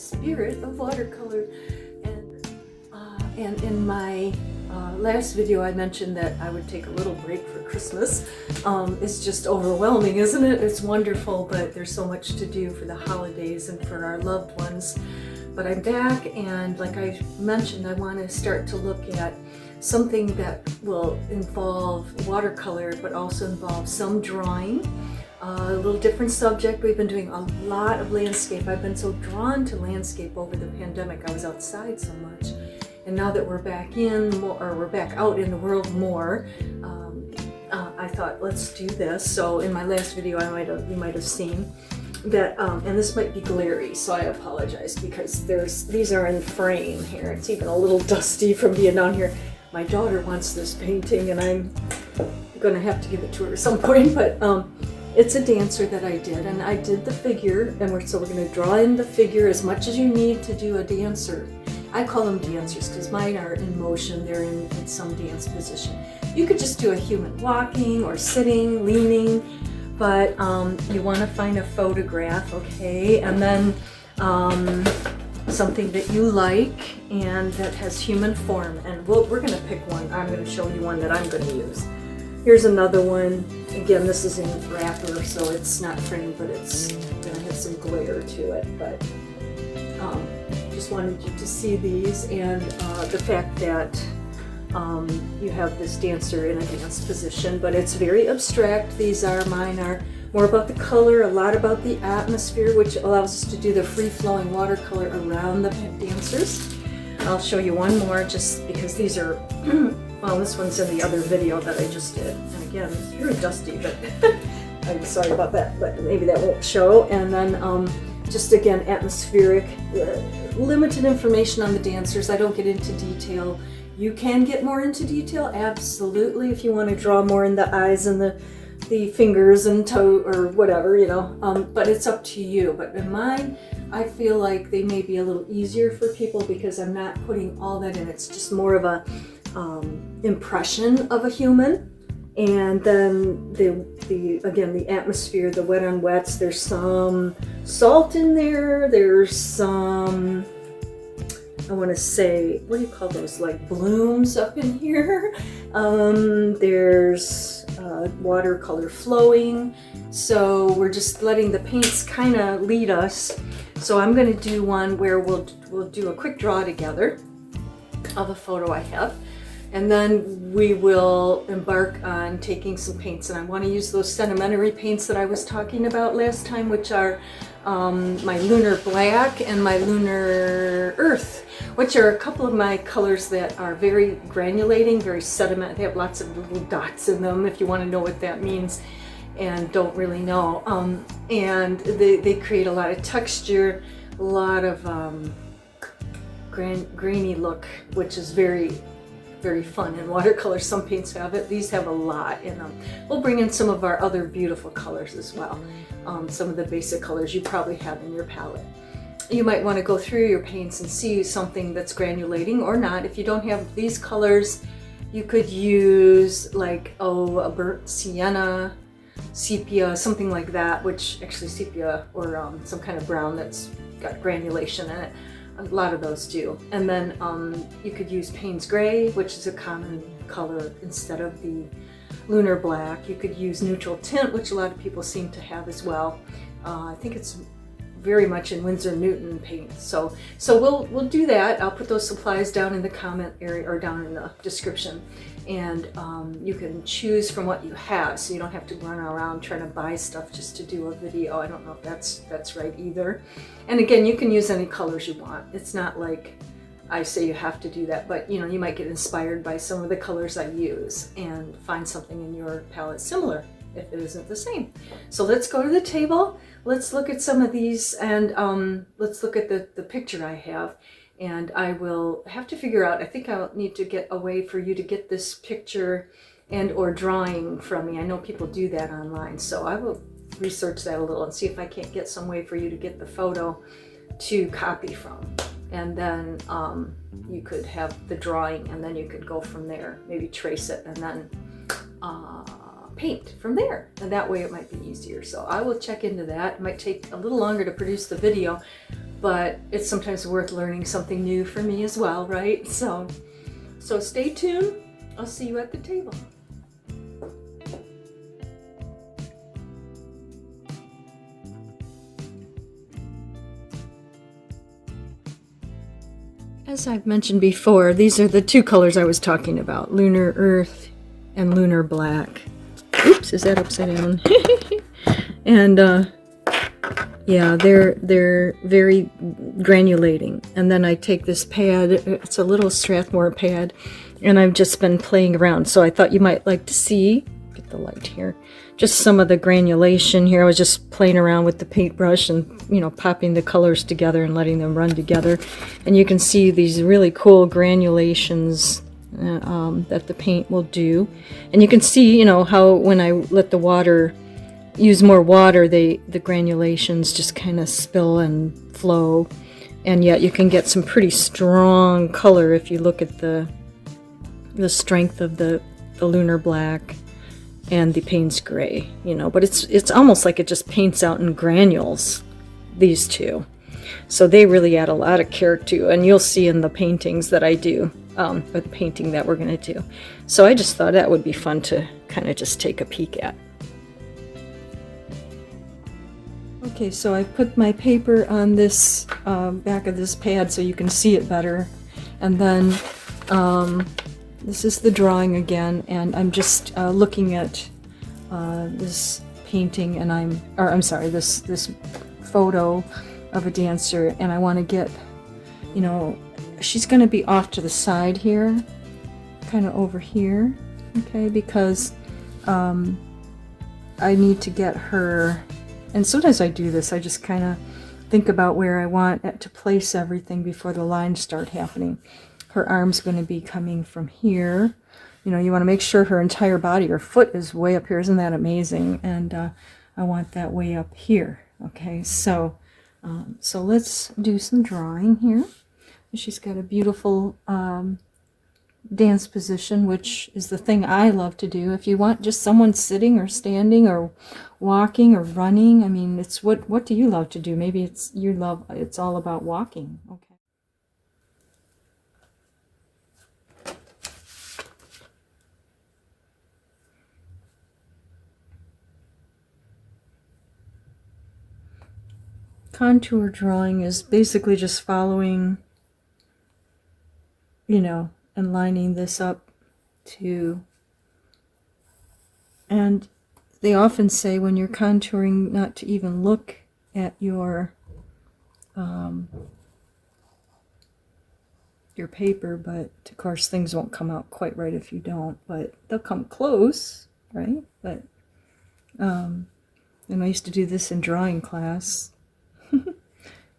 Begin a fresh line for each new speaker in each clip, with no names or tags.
spirit of watercolor. And in my last video I mentioned that I would take a little break for Christmas. It's just overwhelming, isn't it? It's wonderful, but there's so much to do for the holidays and for our loved ones. But I'm back, and like I mentioned, I want to start to look at something that will involve watercolor but also involve some drawing. A little different subject. We've been doing a lot of landscape. I've been so drawn to landscape over the pandemic. I was outside so much. And now that we're back we're back out in the world more, I thought, let's do this. So in my last video, you might have seen that, and this might be glary, so I apologize because these are in frame here. It's even a little dusty from being down here. My daughter wants this painting, and I'm gonna have to give it to her at some point. But it's a dancer that I did, and I did the figure, and we're gonna draw in the figure as much as you need to do a dancer. I call them dancers because mine are in motion. They're in some dance position. You could just do a human walking or sitting, leaning, but you want to find a photograph, okay? And then something that you like and that has human form. And we're going to pick one. I'm going to show you one that I'm going to use. Here's another one. Again, this is in wrapper, so it's not framed, but it's going to have some glare to it. But just wanted you to see these, and the fact that you have this dancer in a dance position, but it's very abstract. Mine are more about the color, a lot about the atmosphere, which allows us to do the free-flowing watercolor around the dancers. I'll show you one more just because these are, well, this one's in the other video that I just did. And again, it's very dusty, but I'm sorry about that, but maybe that won't show. And then just again, atmospheric, limited information on the dancers. I don't get into detail. You can get more into detail, absolutely, if you want to draw more in the eyes and the fingers and toe or whatever, you know, but it's up to you. But in mine, I feel like they may be a little easier for people because I'm not putting all that in. It's just more of a impression of a human. And then the atmosphere, the wet on wets, there's some salt in there, there's some, I want to say, what do you call those, like blooms up in here? There's watercolor flowing, so we're just letting the paints kind of lead us. So I'm going to do one where we'll do a quick draw together of a photo I have. And then we will embark on taking some paints. And I want to use those sedimentary paints that I was talking about last time, which are my Lunar Black and my Lunar Earth, which are a couple of my colors that are very granulating, very sediment. They have lots of little dots in them, if you want to know what that means and don't really know. And they create a lot of texture, a lot of grainy look, which is very fun in watercolor. Some paints have it. These have a lot in them. We'll bring in some of our other beautiful colors as well. Some of the basic colors you probably have in your palette. You might want to go through your paints and see something that's granulating or not. If you don't have these colors, you could use like, a burnt sienna, sepia, something like that, which actually sepia or some kind of brown that's got granulation in it. A lot of those do. And then you could use Payne's Gray, which is a common color instead of the Lunar Black. You could use Neutral Tint, which a lot of people seem to have as well. I think it's very much in Winsor Newton paint. So we'll do that. I'll put those supplies down in the comment area or down in the description. And you can choose from what you have, so you don't have to run around trying to buy stuff just to do a video. I don't know if that's right either. And again, you can use any colors you want. It's not like I say you have to do that, but you know, you might get inspired by some of the colors I use and find something in your palette similar if it isn't the same. So let's go to the table. Let's look at some of these, and let's look at the picture I have. And I will have to figure out, I think I'll need to get a way for you to get this picture and or drawing from me. I know people do that online, so I will research that a little and see if I can't get some way for you to get the photo to copy from. And then you could have the drawing, and then you could go from there, maybe trace it, and then paint from there. And that way it might be easier. So I will check into that. It might take a little longer to produce the video, but it's sometimes worth learning something new for me as well, right? So stay tuned. I'll see you at the table. As I've mentioned before, these are the two colors I was talking about, Lunar Earth and Lunar Black. Oops, is that upside down? And yeah, they're very granulating. And then I take this pad, it's a little Strathmore pad, and I've just been playing around. So I thought you might like to see, get the light here, just some of the granulation here. I was just playing around with the paintbrush and, you know, popping the colors together and letting them run together. And you can see these really cool granulations that the paint will do. And you can see, you know, how when I let the water, use more water, the granulations just kind of spill and flow. And yet you can get some pretty strong color if you look at the strength of the Lunar Black and the Payne's Gray, you know, but it's almost like it just paints out in granules, these two. So they really add a lot of character, and you'll see in the paintings that I do, or the painting that we're going to do. So I just thought that would be fun to kind of just take a peek at. Okay, so I put my paper on this back of this pad so you can see it better. And then this is the drawing again, and I'm just looking at this painting, and I'm sorry, this photo of a dancer, and I want to get, you know, she's going to be off to the side here, kind of over here, okay, because I need to get her, and sometimes I do this, I just kind of think about where I want it to place everything before the lines start happening. Her arm's going to be coming from here. You know, you want to make sure her entire body, her foot is way up here. Isn't that amazing? And I want that way up here. Okay, so let's do some drawing here. She's got a beautiful dance position, which is the thing I love to do. If you want just someone sitting or standing or walking or running, I mean, it's what do you love to do? Maybe it's all about walking. Okay. Contour drawing is basically just following, you know, and lining this up to, and they often say when you're contouring not to even look at your paper, but of course things won't come out quite right if you don't, but they'll come close, right? But and I used to do this in drawing class.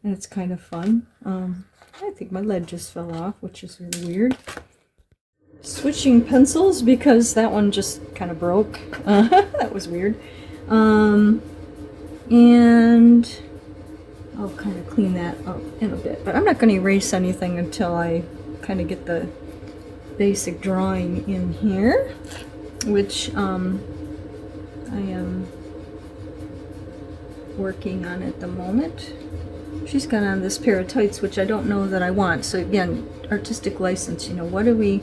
And it's kind of fun. I think my lead just fell off, which is really weird. Switching pencils because that one just kind of broke. That was weird. And I'll kind of clean that up in a bit. But I'm not going to erase anything until I kind of get the basic drawing in here, which I am working on at the moment. She's got on this pair of tights, which I don't know that I want. So again, artistic license, you know, what do we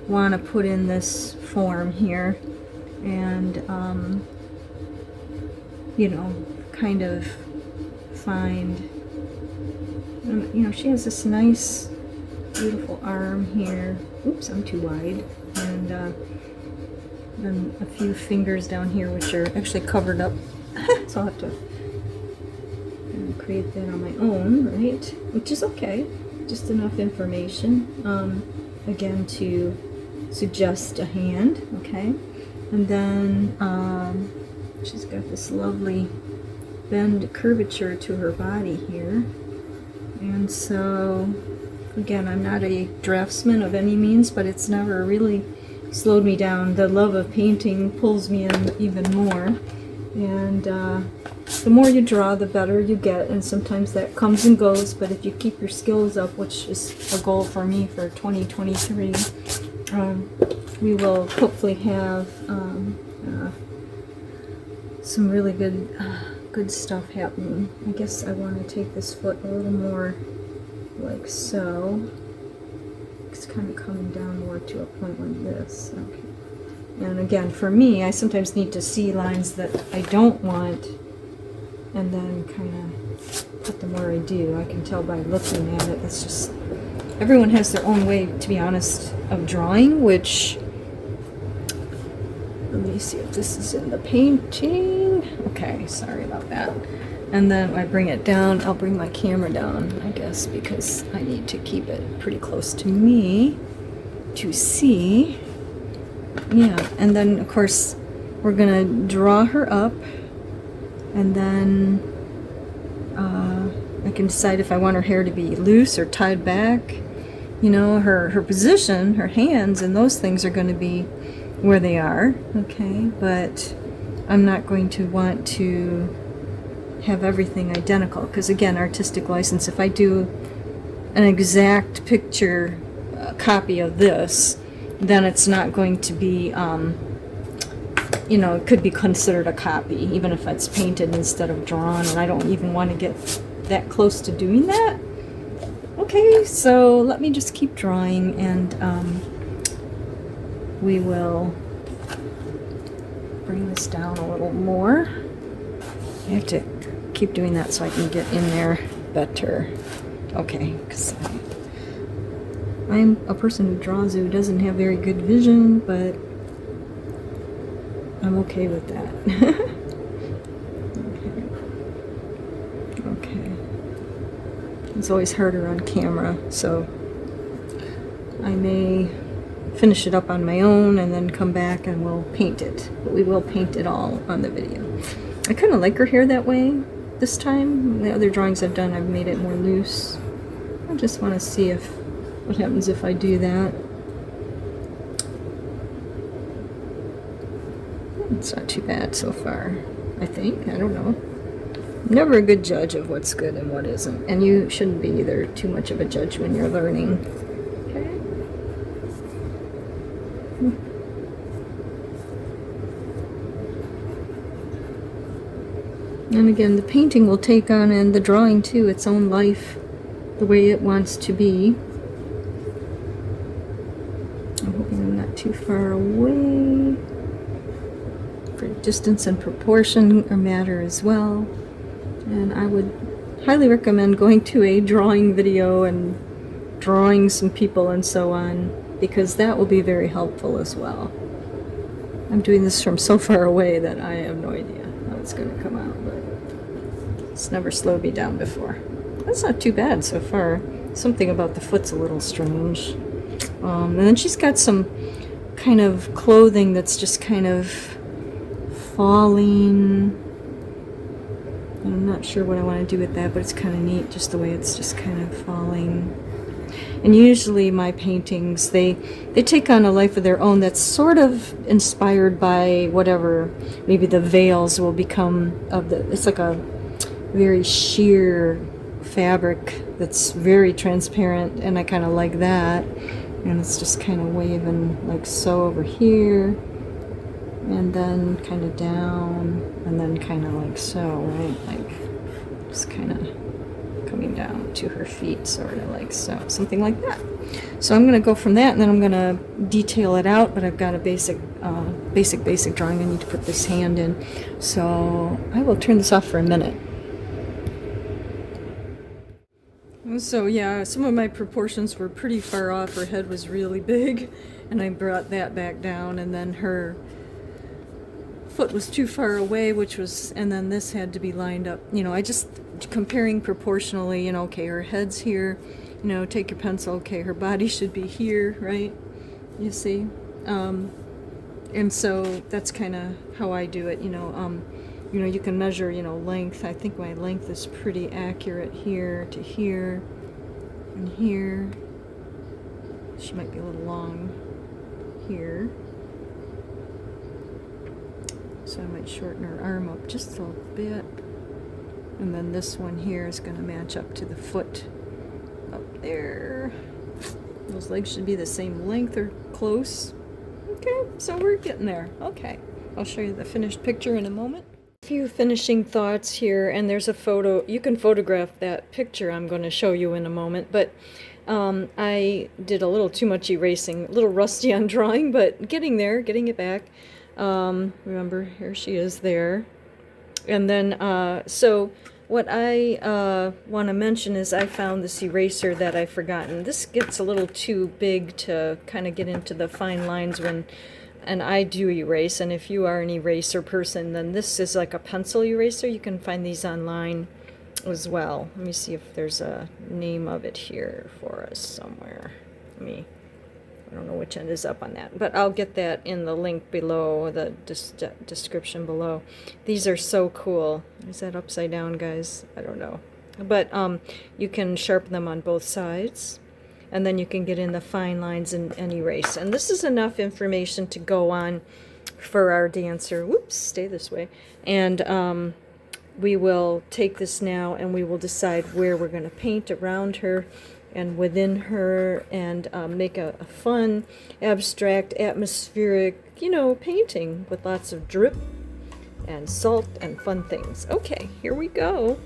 want to put in this form here? And, you know, kind of find, you know, she has this nice, beautiful arm here. Oops, I'm too wide. And then a few fingers down here, which are actually covered up. So I'll have to create that on my own, right? Which is okay, just enough information again to suggest a hand, okay? And then she's got this lovely bend curvature to her body here, and so again, I'm not a draftsman of any means, but it's never really slowed me down. The love of painting pulls me in even more, and the more you draw, the better you get, and sometimes that comes and goes, but if you keep your skills up, which is a goal for me for 2023, we will hopefully have some really good good stuff happening. I guess I want to take this foot a little more like so. It's kind of coming down more to a point like this. Okay. And again, for me, I sometimes need to see lines that I don't want and then kind of put them where I do. I can tell by looking at it. It's just, everyone has their own way, to be honest, of drawing, which, let me see if this is in the painting. Okay, sorry about that. And then I bring it down, I'll bring my camera down, I guess, because I need to keep it pretty close to me to see. Yeah, and then of course we're gonna draw her up, and then I can decide if I want her hair to be loose or tied back. You know, her position, her hands, and those things are going to be where they are, okay? But I'm not going to want to have everything identical, because again, artistic license, if I do an exact picture copy of this, then it's not going to be, you know, it could be considered a copy, even if it's painted instead of drawn, and I don't even want to get that close to doing that. Okay, so let me just keep drawing, and we will bring this down a little more. I have to keep doing that so I can get in there better. Okay, because I'm a person who draws who doesn't have very good vision, but I'm okay with that. Okay. It's always harder on camera, so I may finish it up on my own and then come back and we'll paint it. But we will paint it all on the video. I kind of like her hair that way this time. The other drawings I've done, I've made it more loose. I just want to see what happens if I do that. It's not too bad so far, I think. I don't know. I'm never a good judge of what's good and what isn't. And you shouldn't be either too much of a judge when you're learning. Okay. And again, the painting will take on, and the drawing too, its own life, the way it wants to be. I'm hoping I'm not too far away. For distance and proportion matter as well. And I would highly recommend going to a drawing video and drawing some people and so on, because that will be very helpful as well. I'm doing this from so far away that I have no idea how it's going to come out, but it's never slowed me down before. That's not too bad so far. Something about the foot's a little strange. And then she's got some kind of clothing that's just kind of falling. I'm not sure what I want to do with that, but it's kind of neat just the way it's just kind of falling. And usually my paintings, they take on a life of their own that's sort of inspired by whatever maybe the veils will become of the, it's like a very sheer fabric that's very transparent, and I kind of like that. And it's just kind of waving like so over here, and then kind of down, and then kind of like so, right? Like just kind of coming down to her feet, sort of like so, something like that. So I'm going to go from that, and then I'm going to detail it out, but I've got a basic drawing I need to put this hand in. So I will turn this off for a minute. So yeah, some of my proportions were pretty far off. Her head was really big, and I brought that back down, and then her foot was too far away, which was, and then this had to be lined up. You know, I just comparing proportionally, you know, okay, her head's here, you know, take your pencil, okay, her body should be here, right? You see? And so that's kind of how I do it, you know. You know, you can measure, you know, length. I think my length is pretty accurate here to here and here. She might be a little long here. So I might shorten her arm up just a little bit. And then this one here is going to match up to the foot up there. Those legs should be the same length or close. Okay, so we're getting there. Okay, I'll show you the finished picture in a moment. few finishing thoughts here, and there's a photo. You can photograph that picture I'm going to show you in a moment, but I did a little too much erasing, a little rusty on drawing, but getting there, getting it back. Remember, here she is there. And then, so what I want to mention is I found this eraser that I've forgotten. This gets a little too big to kind of get into the fine lines when, and I do erase, and if you are an eraser person, then this is like a pencil eraser. You can find these online as well. Let me see if there's a name of it here for us somewhere. I don't know which end is up on that, but I'll get that in the link below, the description below. These are so cool. Is that upside down, guys? I don't know. But you can sharpen them on both sides, and then you can get in the fine lines and erase. And this is enough information to go on for our dancer. Whoops, stay this way. And we will take this now and we will decide where we're going to paint around her and within her, and make a fun, abstract, atmospheric, you know, painting with lots of drip and salt and fun things. Okay, here we go.